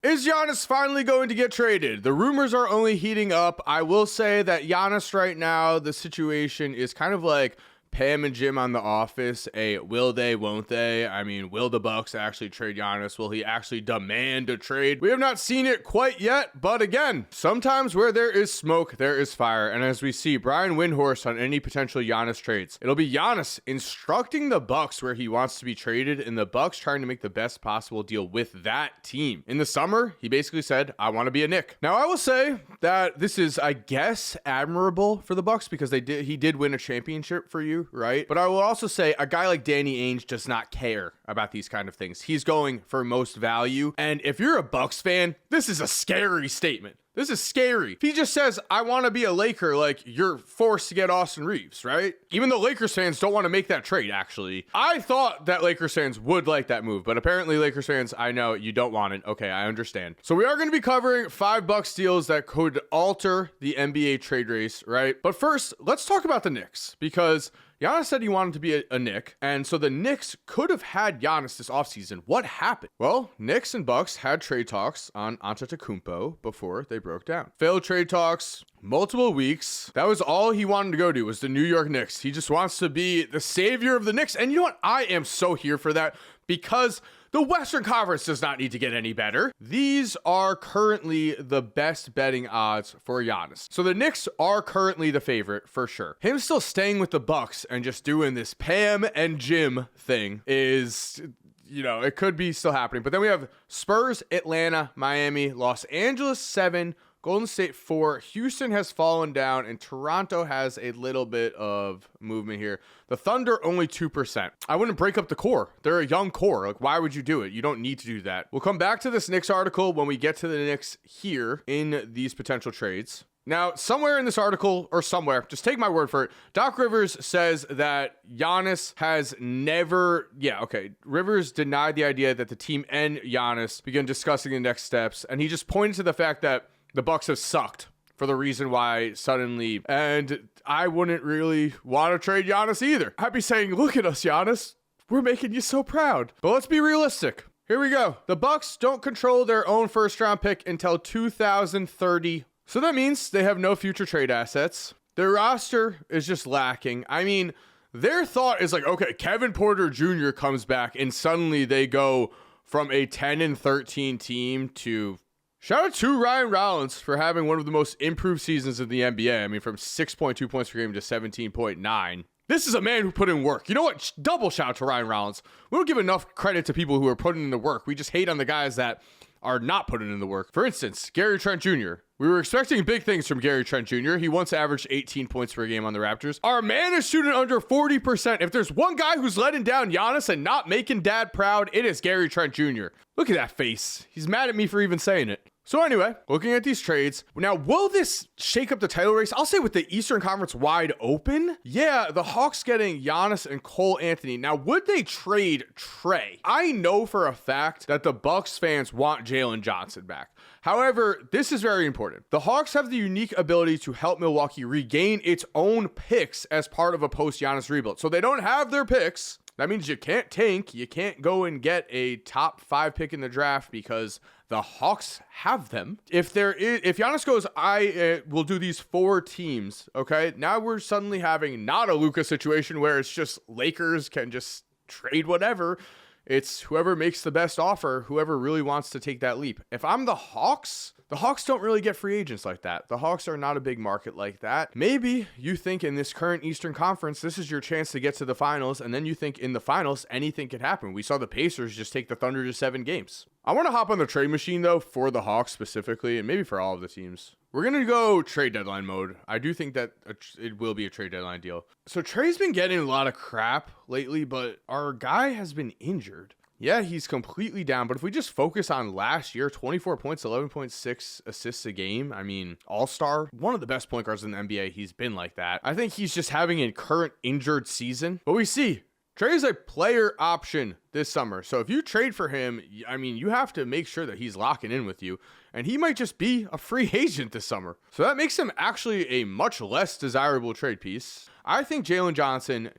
Is Giannis finally going to get traded? The rumors are only heating up. I will say that Giannis right now, the situation is kind of like Pam and Jim on The Office, a will they, won't they? I mean, will the Bucks actually trade Giannis? Will he actually demand a trade? We have not seen it quite yet, but again, sometimes where there is smoke, there is fire. And as we see Brian Windhorst on any potential Giannis trades, it'll be Giannis instructing the Bucks where he wants to be traded and the Bucks trying to make the best possible deal with that team. In the summer, he basically said, I want to be a Knick. Now, I will say that this is, I guess, admirable for the Bucks because he did win a championship for you, right? But I will also say a guy like Danny Ainge does not care about these kind of things. He's going for most value. And if you're a Bucks fan, this is a scary statement. This is scary. If he just says, I want to be a Laker, like, you're forced to get Austin Reeves, right? Even though Lakers fans don't want to make that trade, actually. I thought that Lakers fans would like that move, but apparently Lakers fans, I know you don't want it. Okay, I understand. So we are going to be covering 5 Bucks deals that could alter the NBA trade race, right? But first, let's talk about the Knicks, because Giannis said he wanted to be a Knick, and so the Knicks could have had Giannis this offseason. What happened? Well, Knicks and Bucks had trade talks on Antetokounmpo before they broke down. Failed trade talks, multiple weeks. That was all he wanted to go to, was the New York Knicks. He just wants to be the savior of the Knicks, and you know what? I am so here for that, because the Western Conference does not need to get any better. These are currently the best betting odds for Giannis. So the Knicks are currently the favorite for sure. Him still staying with the Bucks and just doing this Pam and Jim thing is, you know, it could be still happening. But then we have Spurs, Atlanta, Miami, Los Angeles 7, Golden State 4, Houston has fallen down, and Toronto has a little bit of movement here. The Thunder, only 2%. I wouldn't break up the core. They're a young core. Like, why would you do it? You don't need to do that. We'll come back to this Knicks article when we get to the Knicks here in these potential trades. Now, somewhere in this article, or somewhere, just take my word for it, Doc Rivers says that Giannis has never, Rivers denied the idea that the team and Giannis began discussing the next steps, and he just pointed to the fact that the Bucks have sucked for the reason why suddenly, and I wouldn't really want to trade Giannis either. I'd be saying, look at us, Giannis. We're making you so proud. But let's be realistic. Here we go. The Bucks don't control their own first-round pick until 2030. So that means they have no future trade assets. Their roster is just lacking. I mean, their thought is like, okay, Kevin Porter Jr. comes back, and suddenly they go from a 10-13 team to... Shout out to Ryan Rollins for having one of the most improved seasons in the NBA. I mean, from 6.2 points per game to 17.9. This is a man who put in work. You know what? Double shout out to Ryan Rollins. We don't give enough credit to people who are putting in the work. We just hate on the guys that are not putting in the work. For instance, Gary Trent Jr. We were expecting big things from Gary Trent Jr. He once averaged 18 points per game on the Raptors. Our man is shooting under 40%. If there's one guy who's letting down Giannis and not making dad proud, it is Gary Trent Jr. Look at that face. He's mad at me for even saying it. So anyway, looking at these trades, now will this shake up the title race? I'll say with the Eastern Conference wide open, yeah, the Hawks getting Giannis and Cole Anthony. Now, would they trade Trey? I know for a fact that the Bucks fans want Jalen Johnson back. However, this is very important. The Hawks have the unique ability to help Milwaukee regain its own picks as part of a post-Giannis rebuild. So they don't have their picks. That means you can't tank. You can't go and get a top 5 pick in the draft because the Hawks have them. If Giannis goes, I will do these 4 teams, okay? Now we're suddenly having not a Luka situation where it's just Lakers can just trade whatever. It's whoever makes the best offer, whoever really wants to take that leap. If I'm the Hawks don't really get free agents like that. The Hawks are not a big market like that. Maybe you think in this current Eastern Conference, this is your chance to get to the finals, and then you think in the finals, anything could happen. We saw the Pacers just take the Thunder to 7 games. I want to hop on the trade machine, though, for the Hawks specifically, and maybe for all of the teams. We're going to go trade deadline mode. I do think that it will be a trade deadline deal. So Trey's been getting a lot of crap lately, but our guy has been injured. Yeah, he's completely down, but if we just focus on last year, 24 points, 11.6 assists a game. I mean, all-star, one of the best point guards in the NBA. He's been like that. I think he's just having a current injured season. But we see Trey is a player option this summer. So if you trade for him, I mean, you have to make sure that he's locking in with you. And he might just be a free agent this summer. So that makes him actually a much less desirable trade piece. I think Jalen Johnson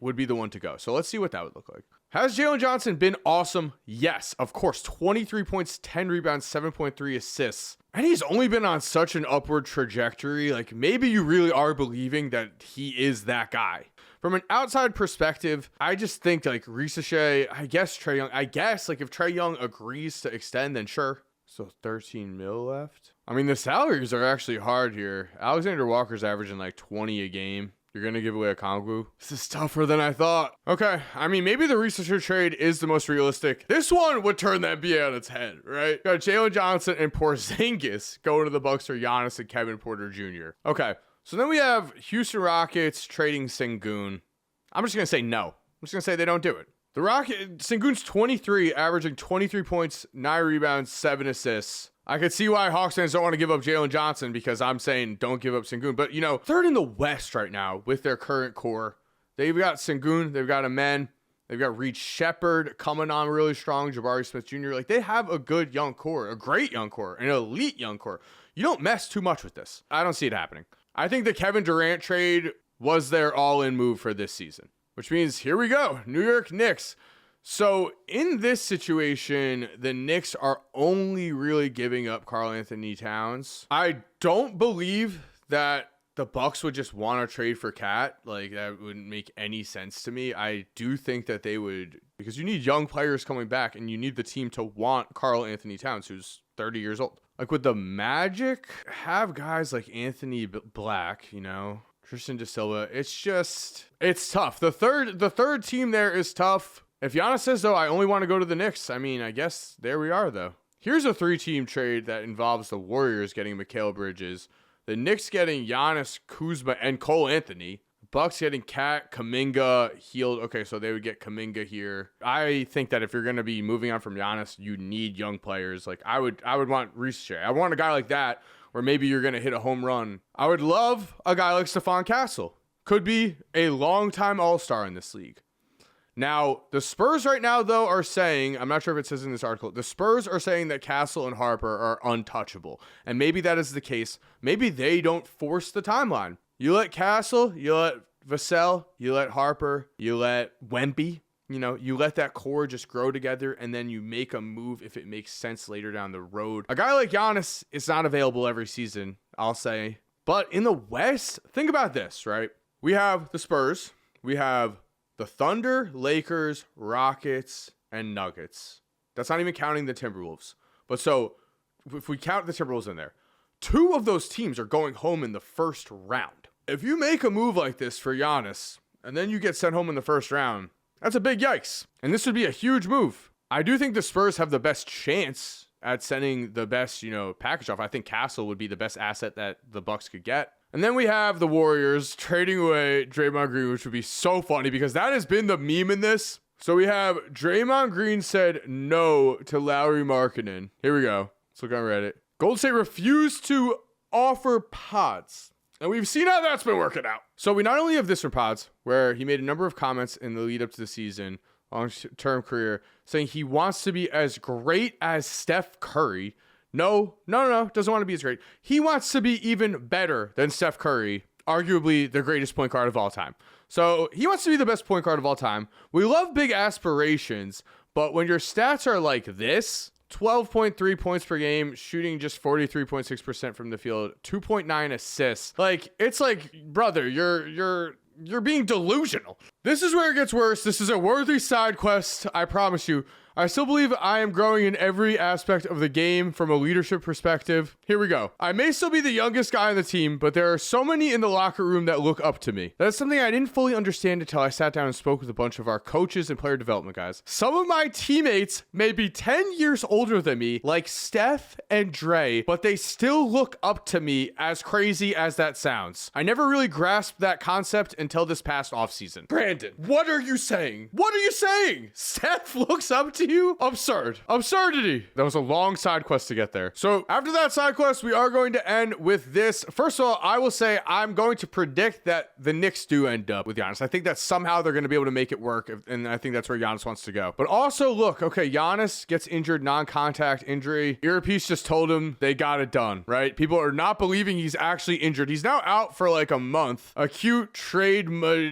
would be the one to go. So let's see what that would look like. Has Jalen Johnson been awesome? Yes, of course. 23 points, 10 rebounds, 7.3 assists. And he's only been on such an upward trajectory. Like, maybe you really are believing that he is that guy. From an outside perspective, I just think like reshape, I guess Trae Young, like if Trae Young agrees to extend, then sure. So 13 mil left. I mean, the salaries are actually hard here. Alexander Walker's averaging like 20 a game. You're going to give away a Okongwu? This is tougher than I thought. Okay, I mean, maybe the reshape trade is the most realistic. This one would turn the NBA on its head, right? Got Jalen Johnson and Porzingis going to the Bucks for Giannis and Kevin Porter Jr. Okay, so then we have Houston Rockets trading Sengun. I'm just going to say no. I'm just going to say they don't do it. The Sengun's 23, averaging 23 points, 9 rebounds, 7 assists. I could see why Hawks fans don't want to give up Jalen Johnson because I'm saying don't give up Sengun. But, you know, third in the West right now with their current core. They've got Sengun. They've got Amen. They've got Reed Shepherd coming on really strong. Jabari Smith Jr. Like, they have a good young core, a great young core, an elite young core. You don't mess too much with this. I don't see it happening. I think the Kevin Durant trade was their all-in move for this season, which means here we go. New York Knicks. So in this situation, the Knicks are only really giving up Karl Anthony Towns. I don't believe that the Bucks would just want to trade for Cat. Like, that wouldn't make any sense to me. I do think that they would, because you need young players coming back and you need the team to want Karl Anthony Towns, who's 30 years old. Like, with the Magic, have guys like Anthony Black, you know, Tristan Da Silva. It's tough. The third team there is tough. If Giannis says, though, I only want to go to the Knicks, I mean, I guess there we are, though. Here's a 3-team trade that involves the Warriors getting Mikal Bridges, the Knicks getting Giannis, Kuzma, and Cole Anthony, Bucks getting Cat, Kuminga, Hield. Okay, so they would get Kuminga here. I think that if you're going to be moving on from Giannis, you need young players. Like, I would want reshape. I want a guy like that where maybe you're going to hit a home run. I would love a guy like Stephon Castle. Could be a long-time all-star in this league. Now, the Spurs right now, though, are saying, I'm not sure if it says in this article, the Spurs are saying that Castle and Harper are untouchable. And maybe that is the case. Maybe they don't force the timeline. You let Castle, you let Vassell, you let Harper, you let Wemby, you know, you let that core just grow together, and then you make a move if it makes sense later down the road. A guy like Giannis is not available every season, I'll say. But in the West, think about this, right? We have the Spurs, we have the Thunder, Lakers, Rockets, and Nuggets. That's not even counting the Timberwolves. But so, if we count the Timberwolves in there, 2 of those teams are going home in the first round. If you make a move like this for Giannis, and then you get sent home in the first round, that's a big yikes. And this would be a huge move. I do think the Spurs have the best chance at sending the best, you know, package off. I think Castle would be the best asset that the Bucks could get. And then we have the Warriors trading away Draymond Green, which would be so funny because that has been the meme in this. So we have Draymond Green said no to Lauri Markkanen. Here we go. Let's look on Reddit. Golden State refused to offer Pods. And we've seen how that's been working out. So we not only have this from Pods, where he made a number of comments in the lead up to the season, long-term career, saying he wants to be as great as Steph Curry. No, doesn't want to be as great. He wants to be even better than Steph Curry, arguably the greatest point guard of all time. So he wants to be the best point guard of all time. We love big aspirations, but when your stats are like this, 12.3 points per game, shooting just 43.6% from the field, 2.9 assists. Like, it's like, brother, you're being delusional. This is where it gets worse. This is a worthy side quest, I promise you. I still believe I am growing in every aspect of the game from a leadership perspective. Here we go. I may still be the youngest guy on the team, but there are so many in the locker room that look up to me. That's something I didn't fully understand until I sat down and spoke with a bunch of our coaches and player development guys. Some of my teammates may be 10 years older than me, like Steph and Dre, but they still look up to me, as crazy as that sounds. I never really grasped that concept until this past offseason. Brandon, what are you saying? What are you saying? Steph looks up to you? Absurdity. That was a long side quest to get there. So after that side quest, we are going to end with this. First of all, I will say I'm going to predict that the Knicks do end up with Giannis. I think that somehow they're going to be able to make it work, and I think that's where Giannis wants to go. But also, look, okay, Giannis gets injured, non-contact injury. Earpiece just told him they got it done, right? People are not believing he's actually injured. He's now out for like a month. Acute trade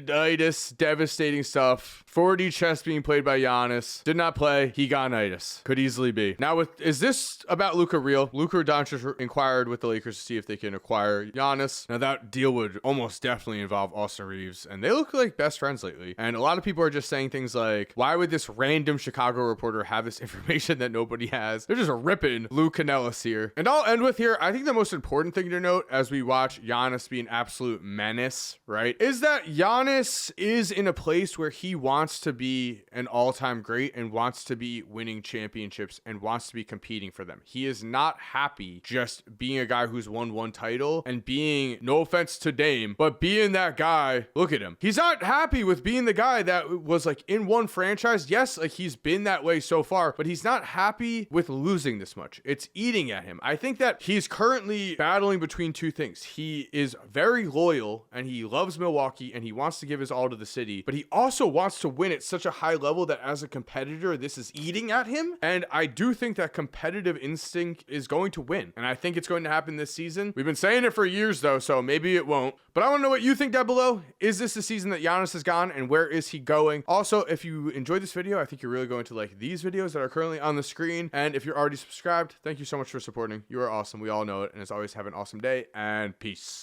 devastating stuff. 4D chess being played by Giannis. Did not play. He got itis. Could easily be. Now, is this about Luka real? Luka Doncic inquired with the Lakers to see if they can acquire Giannis. Now, that deal would almost definitely involve Austin Reeves, and they look like best friends lately. And a lot of people are just saying things like, why would this random Chicago reporter have this information that nobody has? They're just ripping Lou Canellis here. And I'll end with here, I think the most important thing to note as we watch Giannis be an absolute menace, right, is that Giannis is in a place where he wants to be an all-time great and wants to be winning championships and wants to be competing for them. He is not happy just being a guy who's won one title and being, no offense to Dame, but being that guy. Look at him. He's not happy with being the guy that was like in one franchise. Yes, like he's been that way so far, but he's not happy with losing this much. It's eating at him. I think that he's currently battling between two things. He is very loyal and he loves Milwaukee and he wants to give his all to the city, but he also wants to win at such a high level that as a competitor, this is eating at him. And I do think that competitive instinct is going to win. And I think it's going to happen this season. We've been saying it for years though, so maybe it won't. But I want to know what you think down below. Is this the season that Giannis has gone and where is he going? Also, if you enjoyed this video, I think you're really going to like these videos that are currently on the screen. And if you're already subscribed, thank you so much for supporting. You are awesome. We all know it. And as always, have an awesome day and peace.